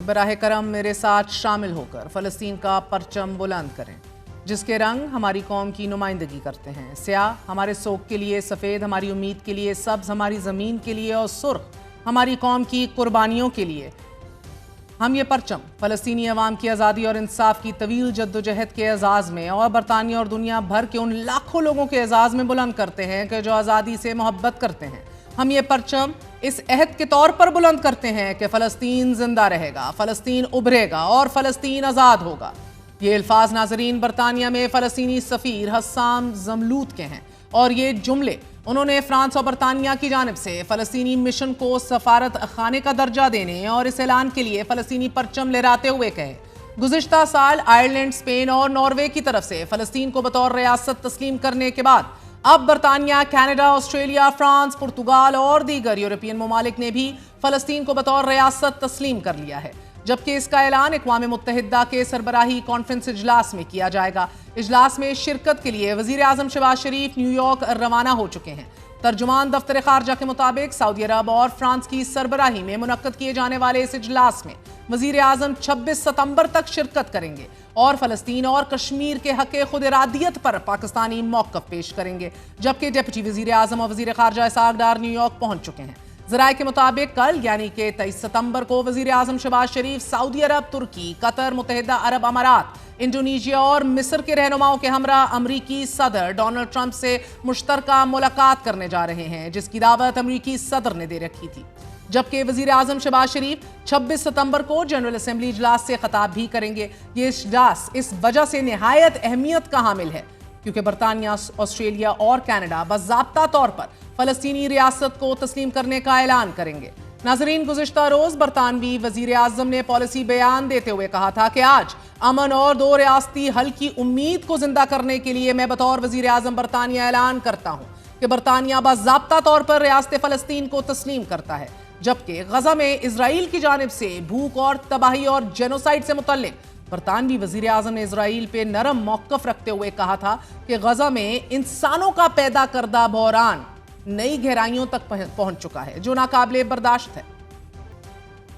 براہ کرم میرے ساتھ شامل ہو کر فلسطین کا پرچم بلند کریں، جس کے رنگ ہماری قوم کی نمائندگی کرتے ہیں۔ سیاہ ہمارے سوگ کے لیے، سفید ہماری امید کے لیے، سبز ہماری زمین کے لیے اور سرخ ہماری قوم کی قربانیوں کے لیے۔ ہم یہ پرچم فلسطینی عوام کی آزادی اور انصاف کی طویل جدوجہد کے اعزاز میں اور برطانیہ اور دنیا بھر کے ان لاکھوں لوگوں کے اعزاز میں بلند کرتے ہیں کہ جو آزادی سے محبت کرتے ہیں۔ ہم یہ پرچم اس عہد کے طور پر بلند کرتے ہیں کہ فلسطین زندہ رہے گا، فلسطین ابھرے گا اور فلسطین آزاد ہوگا۔ یہ الفاظ ناظرین برطانیہ میں فلسطینی سفیر حسام زملوت کے ہیں، اور یہ جملے انہوں نے فرانس اور برطانیہ کی جانب سے فلسطینی مشن کو سفارت خانے کا درجہ دینے اور اس اعلان کے لیے فلسطینی پرچم لہراتے ہوئے کہے۔ گزشتہ سال آئرلینڈ، اسپین اور ناروے کی طرف سے فلسطین کو بطور ریاست تسلیم کرنے کے بعد اب برطانیہ، کینیڈا، آسٹریلیا، فرانس، پرتگال اور دیگر یورپین ممالک نے بھی فلسطین کو بطور ریاست تسلیم کر لیا ہے، جبکہ اس کا اعلان اقوام متحدہ کے سربراہی کانفرنس اجلاس میں کیا جائے گا۔ اجلاس میں شرکت کے لیے وزیر اعظم شہباز شریف نیو یارک روانہ ہو چکے ہیں۔ ترجمان دفتر خارجہ کے مطابق سعودی عرب اور فرانس کی سربراہی میں منعقد کیے جانے والے اس اجلاس میں وزیر اعظم 26 ستمبر تک شرکت کریں گے اور فلسطین اور کشمیر کے حق خود ارادیت پر پاکستانی موقف پیش کریں گے، جبکہ ڈپٹی وزیر اعظم اور وزیر خارجہ اسحاق ڈار نیو یارک پہنچ چکے ہیں۔ ذرائع کے مطابق کل یعنی کہ 23 ستمبر کو وزیر اعظم شہباز شریف سعودی عرب، ترکی، قطر، متحدہ عرب امارات، انڈونیشیا اور مصر کے رہنماؤں کے ہمراہ امریکی صدر ڈونلڈ ٹرمپ سے مشترکہ ملاقات کرنے جا رہے ہیں، جس کی دعوت امریکی صدر نے دے رکھی تھی، جبکہ وزیر اعظم شہباز شریف 26 ستمبر کو جنرل اسمبلی اجلاس سے خطاب بھی کریں گے۔ یہ اجلاس اس وجہ سے نہایت اہمیت کا حامل ہے کیونکہ برطانیہ، آسٹریلیا اور کینیڈا باضابطہ طور پر فلسطینی ریاست کو تسلیم کرنے کا اعلان کریں گے۔ ناظرین، گزشتہ روز برطانوی وزیر اعظم نے پالیسی بیان دیتے ہوئے کہا تھا کہ آج امن اور دو ریاستی حل کی امید کو زندہ کرنے کے لیے میں بطور وزیر اعظم برطانیہ اعلان کرتا ہوں کہ برطانیہ باضابطہ طور پر ریاست فلسطین کو تسلیم کرتا ہے، جبکہ غزہ میں اسرائیل کی جانب سے بھوک اور تباہی اور جینوسائیڈ سے متعلق برطانوی وزیر اعظم نے اسرائیل پہ نرم موقف رکھتے ہوئے کہا تھا کہ غزہ میں انسانوں کا پیدا کردہ بحران نئی گہرائیوں تک پہنچ چکا ہے جو ناقابل برداشت ہے۔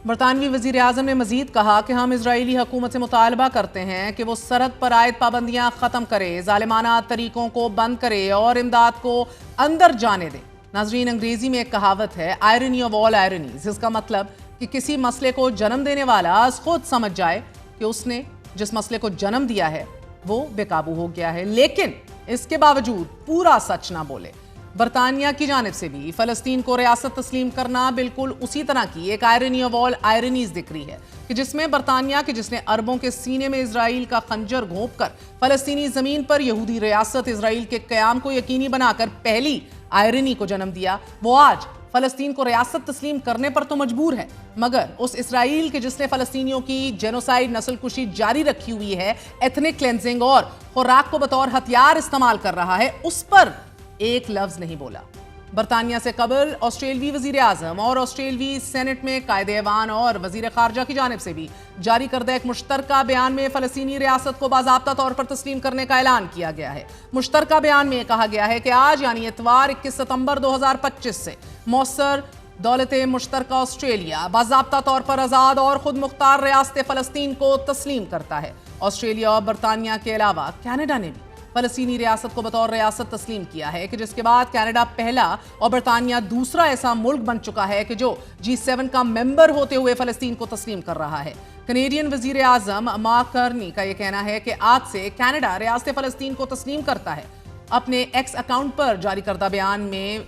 برطانوی وزیر اعظم نے مزید کہا کہ ہم اسرائیلی حکومت سے مطالبہ کرتے ہیں کہ وہ سرحد پر عائد پابندیاں ختم کرے، ظالمانہ طریقوں کو بند کرے اور امداد کو اندر جانے دے۔ ناظرین، انگریزی میں ایک کہاوت ہے آئرنی آف آل آئرنیز، اس کا مطلب کہ کسی مسئلے کو جنم دینے والا خود سمجھ جائے کہ اس نے جس مسئلے کو جنم دیا ہے وہ بے قابو ہو گیا ہے، لیکن اس کے باوجود پورا سچ نہ بولے۔ برطانیہ کی جانب سے بھی فلسطین کو ریاست تسلیم کرنا بالکل اسی طرح کی ایک آئرنی آف آل آئرنیز دکھ رہی ہے کہ جس میں برطانیہ کے جس نے عربوں کے سینے میں اسرائیل کا خنجر گھونپ کر فلسطینی زمین پر یہودی ریاست اسرائیل کے قیام کو یقینی بنا کر پہلی آئرنی کو جنم دیا، وہ آج فلسطین کو ریاست تسلیم کرنے پر تو مجبور ہے، مگر اس اسرائیل کے جس نے فلسطینیوں کی جینوسائیڈ، نسل کشی جاری رکھی ہوئی ہے، ایتھنک کلینزنگ اور خوراک کو بطور ہتھیار استعمال کر رہا ہے، اس پر ایک لفظ نہیں بولا۔ برطانیہ سے قبل آسٹریلوی وزیر اعظم اور آسٹریلوی سینٹ میں قائد ایوان اور وزیر خارجہ کی جانب سے بھی جاری کردہ ایک مشترکہ بیان میں فلسطینی ریاست کو باضابطہ طور پر تسلیم کرنے کا اعلان کیا گیا ہے۔ مشترکہ بیان میں کہا گیا ہے کہ آج یعنی اتوار 21 ستمبر 2025 سے مؤثر دولت مشترکہ آسٹریلیا باضابطہ طور پر آزاد اور خود مختار ریاست فلسطین کو تسلیم کرتا ہے۔ آسٹریلیا اور برطانیہ کے علاوہ کینیڈا نے بھی فلسطینی ریاست کو بطور ریاست تسلیم کیا ہے کہ جس کے بعد کینیڈا پہلا اور برطانیہ دوسرا ایسا ملک بن چکا ہے کہ جو G7 کا ممبر ہوتے ہوئے فلسطین کو تسلیم کر رہا ہے۔ کینیڈین وزیر اعظم مارک کرنی کا یہ کہنا ہے کہ آج سے کینیڈا ریاست فلسطین کو تسلیم کرتا ہے۔ اپنے ایکس اکاؤنٹ پر جاری کردہ بیان میں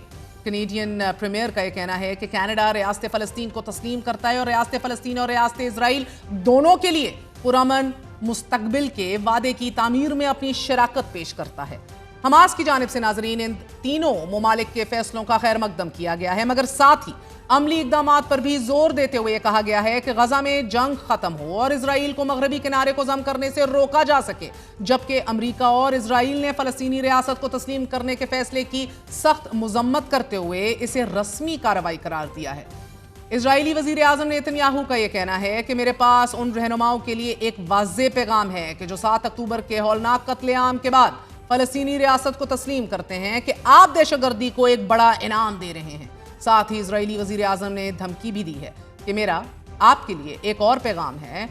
کینیڈین پریمیئر کا یہ کہنا ہے کہ کینیڈا ریاست فلسطین کو تسلیم کرتا ہے اور ریاست فلسطین اور ریاست اسرائیل دونوں کے لیے پرامن مستقبل کے وعدے کی تعمیر میں اپنی شراکت پیش کرتا ہے۔ حماس کی جانب سے ناظرین ان تینوں ممالک کے فیصلوں کا خیر مقدم کیا گیا ہے، مگر ساتھ ہی عملی اقدامات پر بھی زور دیتے ہوئے کہا گیا ہے کہ غزہ میں جنگ ختم ہو اور اسرائیل کو مغربی کنارے کو ضم کرنے سے روکا جا سکے، جبکہ امریکہ اور اسرائیل نے فلسطینی ریاست کو تسلیم کرنے کے فیصلے کی سخت مذمت کرتے ہوئے اسے رسمی کارروائی قرار دیا ہے۔ اسرائیلی وزیر اعظم نیتن یاہو کا یہ کہنا ہے کہ میرے پاس ان رہنماؤں کے لیے ایک واضح پیغام ہے کہ جو 7 اکتوبر کے ہولناک قتل عام کے بعد فلسطینی ریاست کو تسلیم کرتے ہیں کہ آپ دہشت گردی کو ایک بڑا انعام دے رہے ہیں۔ ساتھ ہی اسرائیلی وزیر اعظم نے دھمکی بھی دی ہے کہ میرا آپ کے لیے ایک اور پیغام ہے،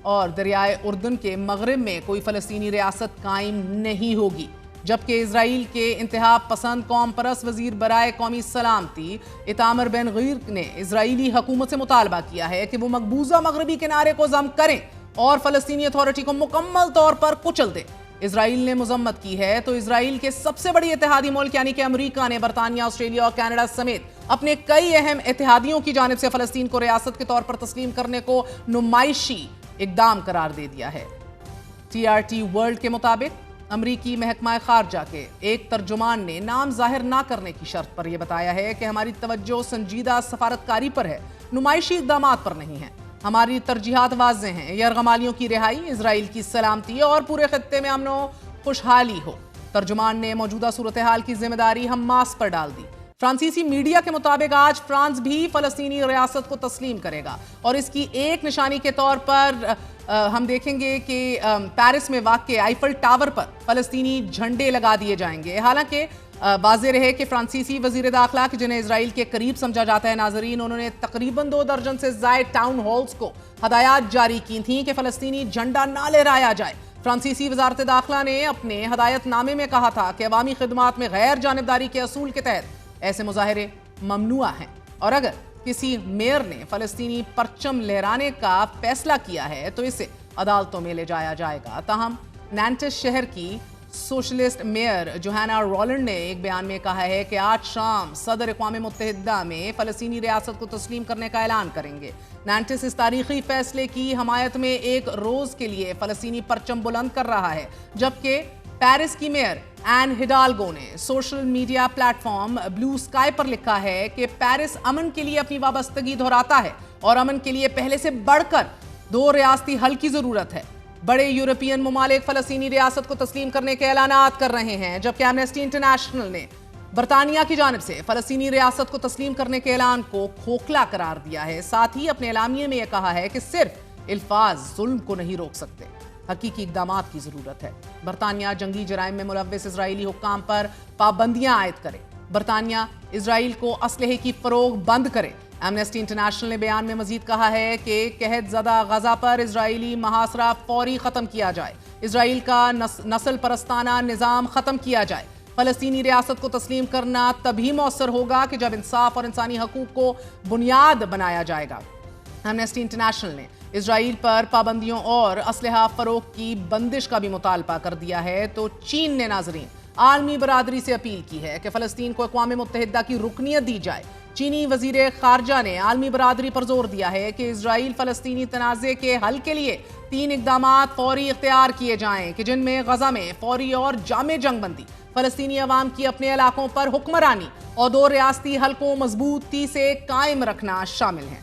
اور دریائے اردن کے مغرب میں کوئی فلسطینی ریاست قائم نہیں ہوگی، جبکہ اسرائیل کے انتہا پسند قوم پرست وزیر برائے قومی سلامتی ایتامر بن غویر نے اسرائیلی حکومت سے مطالبہ کیا ہے کہ وہ مقبوضہ مغربی کنارے کو ضم کریں اور فلسطینی اتھارٹی کو مکمل طور پر کچل دیں۔ اسرائیل نے مذمت کی ہے تو اسرائیل کے سب سے بڑی اتحادی ملک یعنی کہ امریکہ نے برطانیہ، آسٹریلیا اور کینیڈا سمیت اپنے کئی اہم اتحادیوں کی جانب سے فلسطین کو ریاست کے طور پر تسلیم کرنے کو نمائشی اقدام قرار دے دیا ہے۔ TRT ورلڈ کے مطابق امریکی محکمہ خارجہ کے ایک ترجمان نے نام ظاہر نہ کرنے کی شرط پر یہ بتایا ہے کہ ہماری توجہ سنجیدہ سفارتکاری پر ہے، نمائشی اقدامات پر نہیں ہے۔ ہماری ترجیحات واضح ہیں، یرغمالیوں کی رہائی، اسرائیل کی سلامتی اور پورے خطے میں امن و خوشحالی ہو۔ ترجمان نے موجودہ صورتحال کی ذمہ داری حماس پر ڈال دی۔ فرانسیسی میڈیا کے مطابق آج فرانس بھی فلسطینی ریاست کو تسلیم کرے گا، اور اس کی ایک نشانی کے طور پر ہم دیکھیں گے کہ پیرس میں واقع آئیفل ٹاور پر فلسطینی جھنڈے لگا دیے جائیں گے۔ حالانکہ واضح رہے کہ فرانسیسی وزیر داخلہ جنہیں اسرائیل کے قریب سمجھا جاتا ہے، ناظرین، انہوں نے تقریباً 2 درجن سے زائد ٹاؤن ہالز کو ہدایات جاری کی تھیں کہ فلسطینی جھنڈا نہ لہرایا جائے۔ فرانسیسی وزارت داخلہ نے اپنے ہدایت نامے میں کہا تھا کہ عوامی خدمات میں غیر جانبداری کے اصول کے تحت ایسے مظاہرے ممنوع ہیں، اور اگر کسی میئر نے فلسطینی پرچم لہرانے کا فیصلہ کیا ہے تو اسے عدالتوں میں لے جایا جائے گا۔ تاہم نینٹس شہر کی سوشلسٹ میئر جوہانا رولنڈ نے ایک بیان میں کہا ہے کہ آج شام صدر اقوام متحدہ میں فلسطینی ریاست کو تسلیم کرنے کا اعلان کریں گے۔ نینٹس اس تاریخی فیصلے کی حمایت میں ایک روز کے لیے فلسطینی پرچم بلند کر رہا ہے، جبکہ پیرس کی میئر این ہڈالگو نے سوشل میڈیا پلیٹ فارم بلو اسکائی پر لکھا ہے کہ پیرس امن کے لیے اپنی وابستگی دہراتا ہے اور امن کے لیے پہلے سے بڑھ کر 2 ریاستی حل کی ضرورت ہے۔ بڑے یورپین ممالک فلسطینی ریاست کو تسلیم کرنے کے اعلانات کر رہے ہیں، جبکہ ایمنسٹی انٹرنیشنل نے برطانیہ کی جانب سے فلسطینی ریاست کو تسلیم کرنے کے اعلان کو کھوکھلا قرار دیا ہے۔ ساتھ ہی اپنے اعلامیے میں یہ کہا ہے کہ صرف الفاظ ظلم کو نہیں روک سکتے، حقیقی اقدامات کی ضرورت ہے۔ برطانیہ جنگی جرائم میں ملوث اسرائیلی حکام پر پابندیاں عائد کرے، برطانیہ اسرائیل کو اسلحے کی فروخت بند کرے۔ ایمنسٹی انٹرنیشنل نے بیان میں مزید کہا ہے کہ قحط زدہ غزہ پر اسرائیلی محاصرہ فوری ختم کیا جائے، اسرائیل کا نسل پرستانہ نظام ختم کیا جائے۔ فلسطینی ریاست کو تسلیم کرنا تبھی مؤثر ہوگا کہ جب انصاف اور انسانی حقوق کو بنیاد بنایا جائے گا۔ ایمنسٹی انٹرنیشنل نے اسرائیل پر پابندیوں اور اسلحہ فروخت کی بندش کا بھی مطالبہ کر دیا ہے، تو چین نے ناظرین عالمی برادری سے اپیل کی ہے کہ فلسطین کو اقوام متحدہ کی رکنیت دی جائے۔ چینی وزیر خارجہ نے عالمی برادری پر زور دیا ہے کہ اسرائیل فلسطینی تنازع کے حل کے لیے 3 اقدامات فوری اختیار کیے جائیں کہ جن میں غزہ میں فوری اور جامع جنگ بندی، فلسطینی عوام کی اپنے علاقوں پر حکمرانی اور 2 ریاستی حل کو مضبوطی سے قائم رکھنا شامل ہیں۔